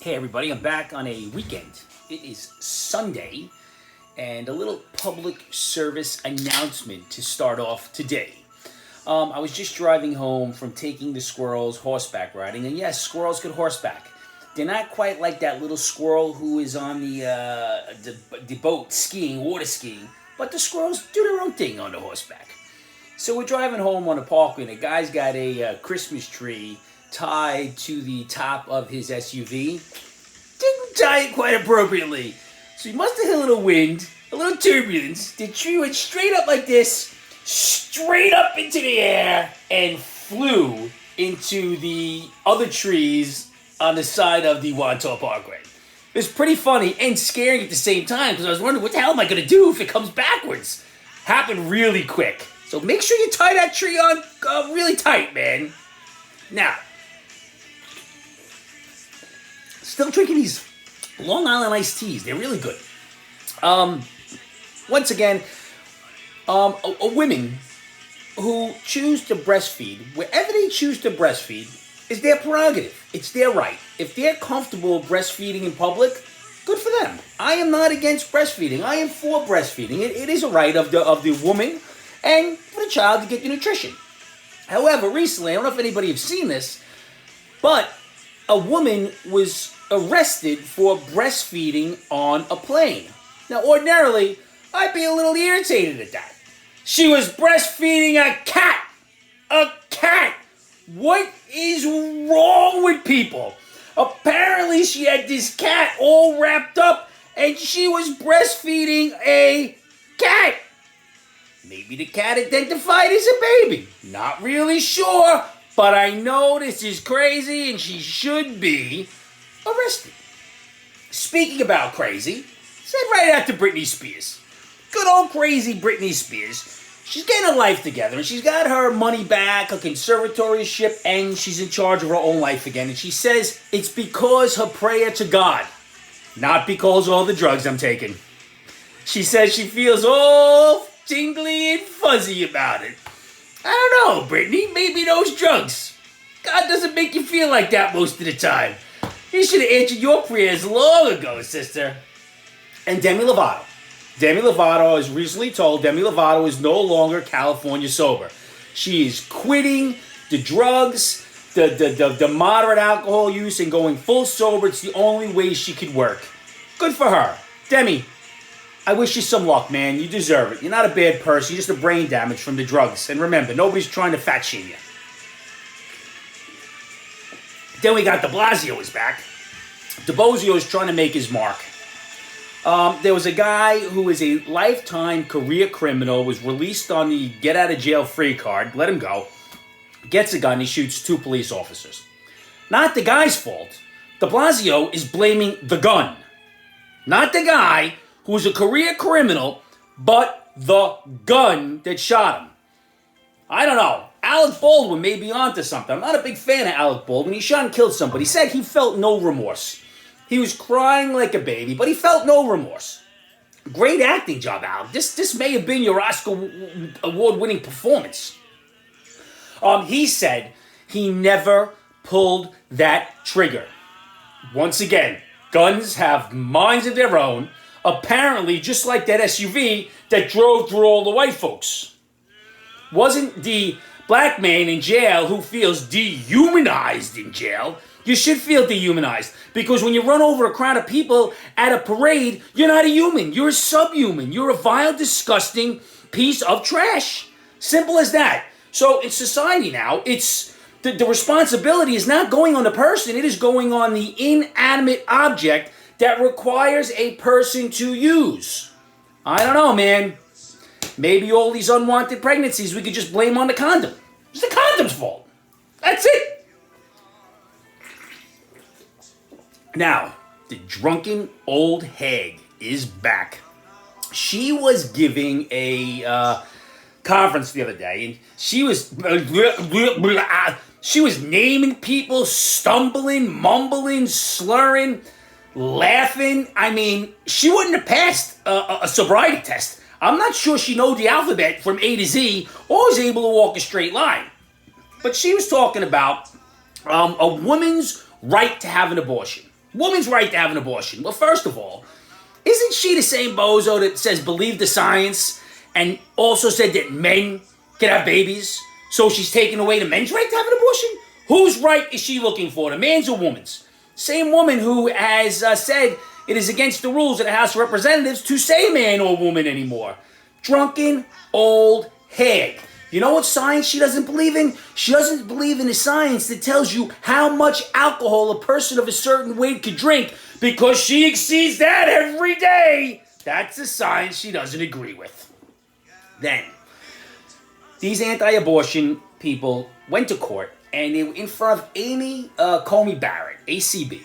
Hey everybody, I'm back on a weekend. It is Sunday, and a little public service announcement to start off today. I was just driving home from taking the squirrels horseback riding, and yes, squirrels could horseback. They're not quite like that little squirrel who is on the boat skiing, water skiing, but the squirrels do their own thing on the horseback. So we're driving home on a parkway, and a guy's got a Christmas tree tied to the top of his SUV. Didn't tie it quite appropriately. So he must have hit a little wind, a little turbulence. The tree went straight up like this, straight up into the air, and flew into the other trees on the side of the Wantaw Parkway. It was pretty funny and scary at the same time, because I was wondering, what the hell am I going to do if it comes backwards? Happened really quick. So make sure you tie that tree on really tight, man. Now, still drinking these Long Island iced teas. They're really good. Once again, women who choose to breastfeed, wherever they choose to breastfeed, is their prerogative. It's their right. If they're comfortable breastfeeding in public, good for them. I am not against breastfeeding. I am for breastfeeding. It is a right of the woman and for the child to get the nutrition. However, recently, I don't know if anybody has seen this, but a woman was arrested for breastfeeding on a plane. Now, ordinarily, I'd be a little irritated at that. She was breastfeeding a cat! A cat! What is wrong with people? Apparently, she had this cat all wrapped up, and she was breastfeeding a cat. Maybe the cat identified as a baby. Not really sure, but I know this is crazy, and she should be arrested. Speaking about crazy, said right after Brittany Spears. Good old crazy Brittany Spears. She's getting her life together, and she's got her money back, her conservatorship, and she's in charge of her own life again. And she says it's because her prayer to God, not because of all the drugs I'm taking. She says she feels all tingly and fuzzy about it. I don't know, Brittany, maybe those drugs. God doesn't make you feel like that most of the time. He should have answered your prayers long ago, sister. And Demi Lovato. Demi Lovato is recently told Demi Lovato is no longer California sober. She is quitting the drugs, the moderate alcohol use, and going full sober. It's the only way she could work. Good for her. Demi, I wish you some luck, man. You deserve it. You're not a bad person. You're just a brain damage from the drugs. And remember, nobody's trying to fat shame you. Then we got de Blasio is back. De Blasio is trying to make his mark. There was a guy who is a lifetime career criminal, was released on the get-out-of-jail-free card, let him go, gets a gun, he shoots 2 police officers. Not the guy's fault. De Blasio is blaming the gun. Not the guy who was a career criminal, but the gun that shot him. I don't know. Alec Baldwin may be onto something. I'm not a big fan of Alec Baldwin. He shot and killed somebody. He said he felt no remorse. He was crying like a baby, but he felt no remorse. Great acting job, Alec. This may have been your Oscar award-winning performance. He said he never pulled that trigger. Once again, guns have minds of their own. Apparently, just like that SUV that drove through all the white folks. Wasn't the black man in jail who feels dehumanized in jail. You should feel dehumanized, because when you run over a crowd of people at a parade, you're not a human. You're a subhuman. You're a vile, disgusting piece of trash. Simple as that. So in society now, it's the responsibility is not going on the person. It is going on the inanimate object that requires a person to use. I don't know, man. Maybe all these unwanted pregnancies we could just blame on the condom. It's the condom's fault. That's it. Now, the drunken old hag is back. She was giving a conference the other day, and she was naming people, stumbling, mumbling, slurring, laughing. I mean, she wouldn't have passed a sobriety test. I'm not sure she knew the alphabet from A to Z or was able to walk a straight line. But she was talking about a woman's right to have an abortion. Woman's right to have an abortion. Well, first of all, isn't she the same bozo that says believe the science and also said that men can have babies? So she's taking away the men's right to have an abortion? Whose right is she looking for, the man's or woman's? Same woman who has said it is against the rules of the House of Representatives to say man or woman anymore. Drunken old hag. You know what science she doesn't believe in? She doesn't believe in the science that tells you how much alcohol a person of a certain weight could drink because she exceeds that every day. That's the science she doesn't agree with. Then, these anti-abortion people went to court and they were in front of Amy Coney Barrett, ACB.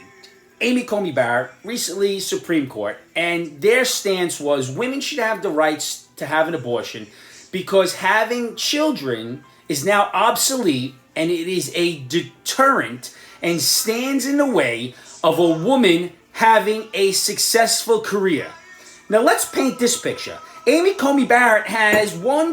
Amy Coney Barrett, recently Supreme Court, and their stance was women should have the rights to have an abortion because having children is now obsolete and it is a deterrent and stands in the way of a woman having a successful career. Now let's paint this picture. Amy Coney Barrett has 5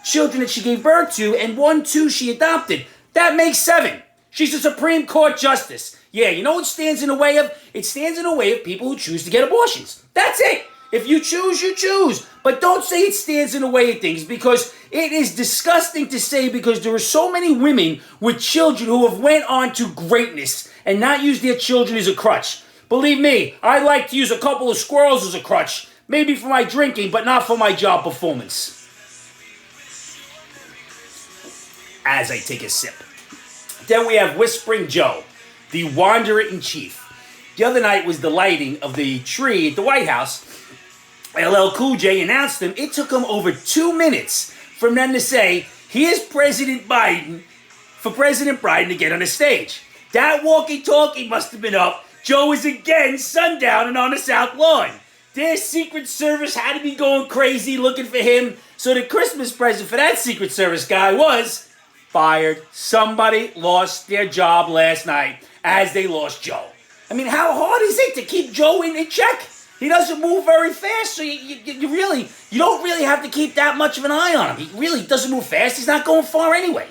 children that she gave birth to and 2 she adopted. That makes 7. She's a Supreme Court justice. Yeah, you know what stands in the way of? It stands in the way of people who choose to get abortions. That's it. If you choose, you choose. But don't say it stands in the way of things because it is disgusting to say because there are so many women with children who have went on to greatness and not used their children as a crutch. Believe me, I like to use a couple of squirrels as a crutch. Maybe for my drinking, but not for my job performance. As I take a sip. Then we have Whispering Joe, the Wanderer-in-Chief. The other night was the lighting of the tree at the White House. LL Cool J announced them. It took him over 2 minutes from them to say, here's President Biden, for President Biden to get on the stage. That walkie-talkie must have been up. Joe is again sundown and on the South Lawn. Their Secret Service had to be going crazy looking for him. So the Christmas present for that Secret Service guy was fired. Somebody lost their job last night as they lost Joe. I mean, how hard is it to keep Joe in check? He doesn't move very fast, so you don't really have to keep that much of an eye on him. He really doesn't move fast. He's not going far anyway.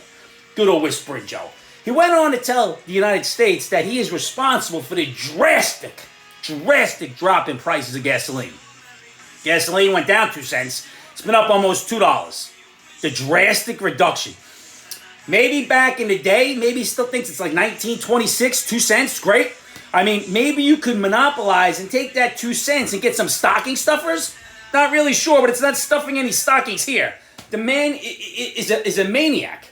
Good old Whispering Joe. He went on to tell the United States that he is responsible for the drastic drop in prices of gasoline. Gasoline went down 2 cents. It's been up almost $2. The drastic reduction. Maybe back in the day, maybe he still thinks it's like 1926, 2 cents, great. I mean, maybe you could monopolize and take that 2 cents and get some stocking stuffers. Not really sure, but it's not stuffing any stockings here. The man is a maniac.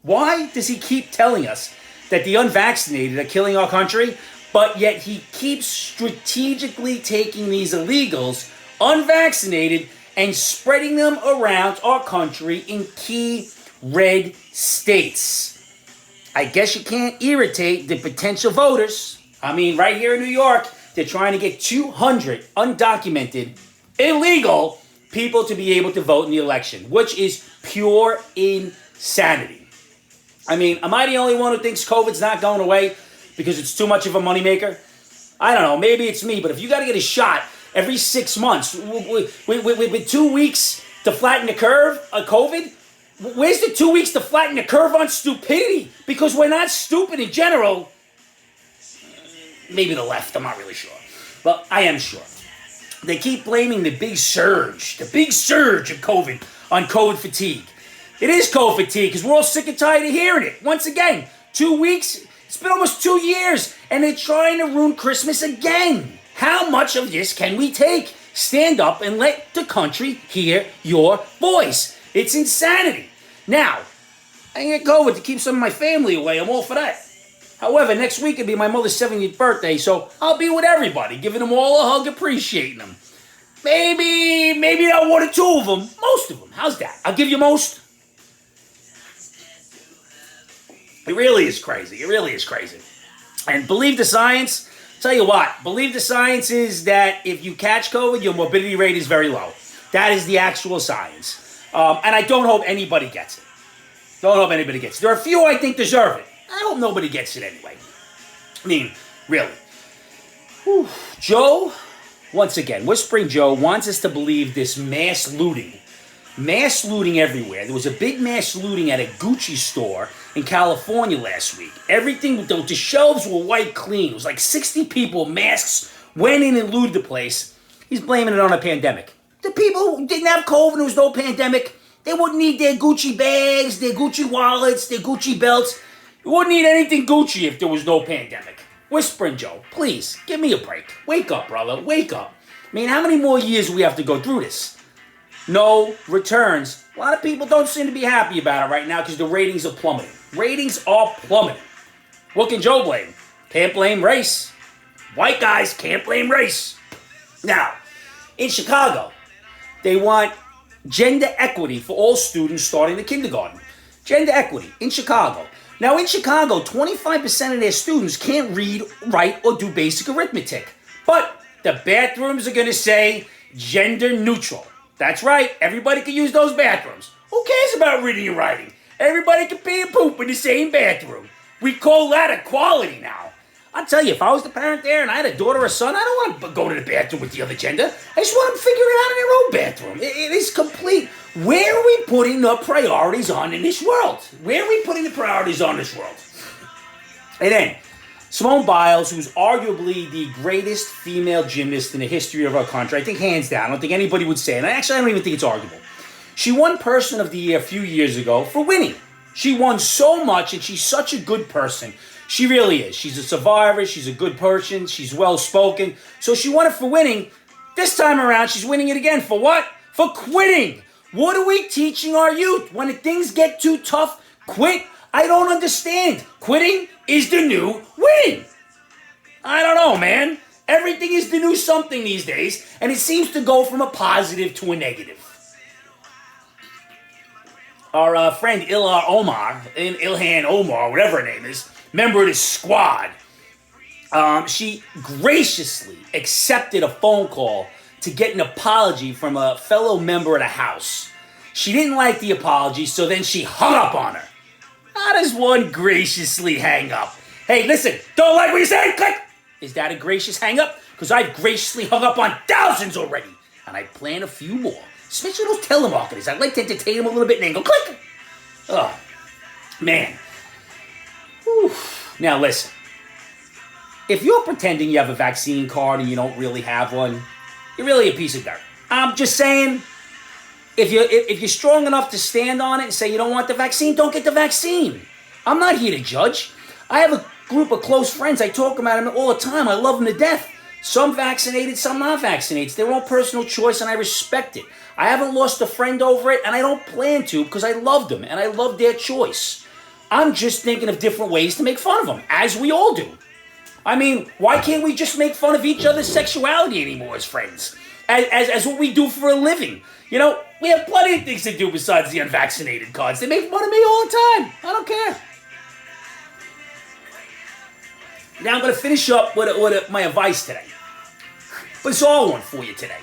Why does he keep telling us that the unvaccinated are killing our country, but yet he keeps strategically taking these illegals, unvaccinated, and spreading them around our country in key red states? I guess you can't irritate the potential voters. I mean, right here in New York, they're trying to get 200 undocumented, illegal people to be able to vote in the election, which is pure insanity. I mean, am I the only one who thinks COVID's not going away because it's too much of a moneymaker? I don't know, maybe it's me, but if you got to get a shot every 6 months with 2 weeks to flatten the curve of COVID, where's the 2 weeks to flatten the curve on stupidity? Because we're not stupid in general. Maybe the left, I'm not really sure. But I am sure. They keep blaming the big surge of COVID on COVID fatigue. It is COVID fatigue because we're all sick and tired of hearing it. Once again, 2 weeks, it's been almost 2 years, and they're trying to ruin Christmas again. How much of this can we take? Stand up and let the country hear your voice. It's insanity. Now, I can get COVID to keep some of my family away. I'm all for that. However, next week will be my mother's 70th birthday, so I'll be with everybody, giving them all a hug, appreciating them. Maybe not 1 or 2 of them. Most of them. How's that? I'll give you most. It really is crazy. It really is crazy. And believe the science. Tell you what, believe the science is that if you catch COVID, your morbidity rate is very low. That is the actual science. And I don't hope anybody gets it. Don't hope anybody gets it. There are a few I think deserve it. I hope nobody gets it anyway. I mean, really. Whew. Joe, once again, Whispering Joe wants us to believe this mass looting. Mass looting everywhere. There was a big mass looting at a Gucci store in California last week. Everything, the shelves were wiped clean. It was like 60 people, masks, went in and looted the place. He's blaming it on a pandemic. The people who didn't have COVID, there was no pandemic, they wouldn't need their Gucci bags, their Gucci wallets, their Gucci belts. You wouldn't need anything Gucci if there was no pandemic. Whispering Joe, please, give me a break. Wake up, brother, wake up. I mean, how many more years do we have to go through this? No returns. A lot of people don't seem to be happy about it right now because the ratings are plummeting. Ratings are plummeting. What can Joe blame? Can't blame race. White guys can't blame race. Now, in Chicago, they want gender equity for all students starting the kindergarten. Gender equity in Chicago. Now, in Chicago, 25% of their students can't read, write, or do basic arithmetic. But the bathrooms are going to say gender neutral. That's right. Everybody can use those bathrooms. Who cares about reading and writing? Everybody can pee and poop in the same bathroom. We call that equality now. I'll tell you, if I was the parent there and I had a daughter or son, I don't want to go to the bathroom with the other gender. I just want them to figure it out in their own bathroom. It is complete. Where are we putting the priorities on in this world? Where are we putting the priorities on this world? And then, Simone Biles, who's arguably the greatest female gymnast in the history of our country, I think hands down, I don't think anybody would say it. And actually, I don't even think it's arguable. She won Person of the Year a few years ago for winning. She won so much, and she's such a good person. She really is. She's a survivor. She's a good person. She's well-spoken. So she won it for winning. This time around, she's winning it again. For what? For quitting. What are we teaching our youth? When things get too tough, quit? I don't understand. Quitting is the new winning. I don't know, man. Everything is the new something these days, and it seems to go from a positive to a negative. Our friend Ilhan Omar, whatever her name is, member of the squad, she graciously accepted a phone call to get an apology from a fellow member of the House. She didn't like the apology, so then she hung up on her. How does one graciously hang up? Hey, listen, don't like what you say? Click! Is that a gracious hang up? Because I've graciously hung up on thousands already, and I plan a few more. Especially those telemarketers. I'd like to entertain them a little bit and then go click. Oh, man. Whew. Now listen. If you're pretending you have a vaccine card and you don't really have one, you're really a piece of dirt. I'm just saying, if you're strong enough to stand on it and say you don't want the vaccine, don't get the vaccine. I'm not here to judge. I have a group of close friends. I talk about them all the time. I love them to death. Some vaccinated, some not vaccinated. It's their own personal choice, and I respect it. I haven't lost a friend over it, and I don't plan to because I love them, and I love their choice. I'm just thinking of different ways to make fun of them, as we all do. I mean, why can't we just make fun of each other's sexuality anymore as friends? As what we do for a living. You know, we have plenty of things to do besides the unvaccinated cards. They make fun of me all the time. I don't care. Now I'm going to finish up with my advice today. But it's all one for you today.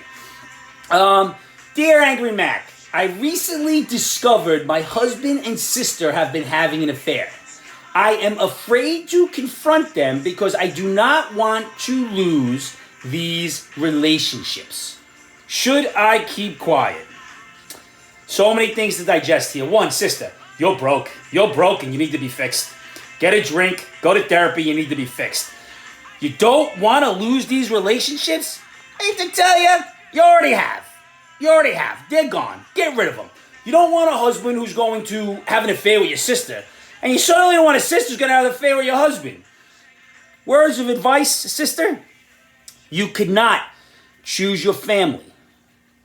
Dear Angry Mac, I recently discovered my husband and sister have been having an affair. I am afraid to confront them because I do not want to lose these relationships. Should I keep quiet? So many things to digest here. One, sister, you're broke. You're broke and you need to be fixed. Get a drink, go to therapy, you need to be fixed. You don't want to lose these relationships? I hate to tell you, you already have. You already have. They're gone. Get rid of them. You don't want a husband who's going to have an affair with your sister, and you certainly don't want a sister who's going to have an affair with your husband. Words of advice, sister? You could not choose your family,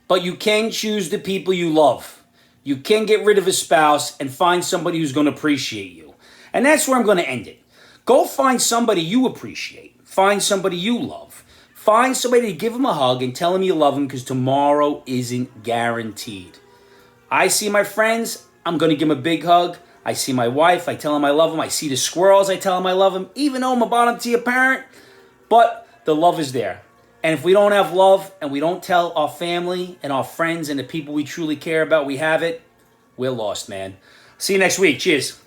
but you can choose the people you love. You can get rid of a spouse and find somebody who's going to appreciate you. And that's where I'm going to end it. Go find somebody you appreciate. Find somebody you love. Find somebody to give them a hug and tell them you love them because tomorrow isn't guaranteed. I see my friends, I'm going to give them a big hug. I see my wife, I tell them I love them. I see the squirrels, I tell them I love them, even though I'm a bottom-tier parent. But the love is there. And if we don't have love and we don't tell our family and our friends and the people we truly care about we have it, we're lost, man. See you next week. Cheers.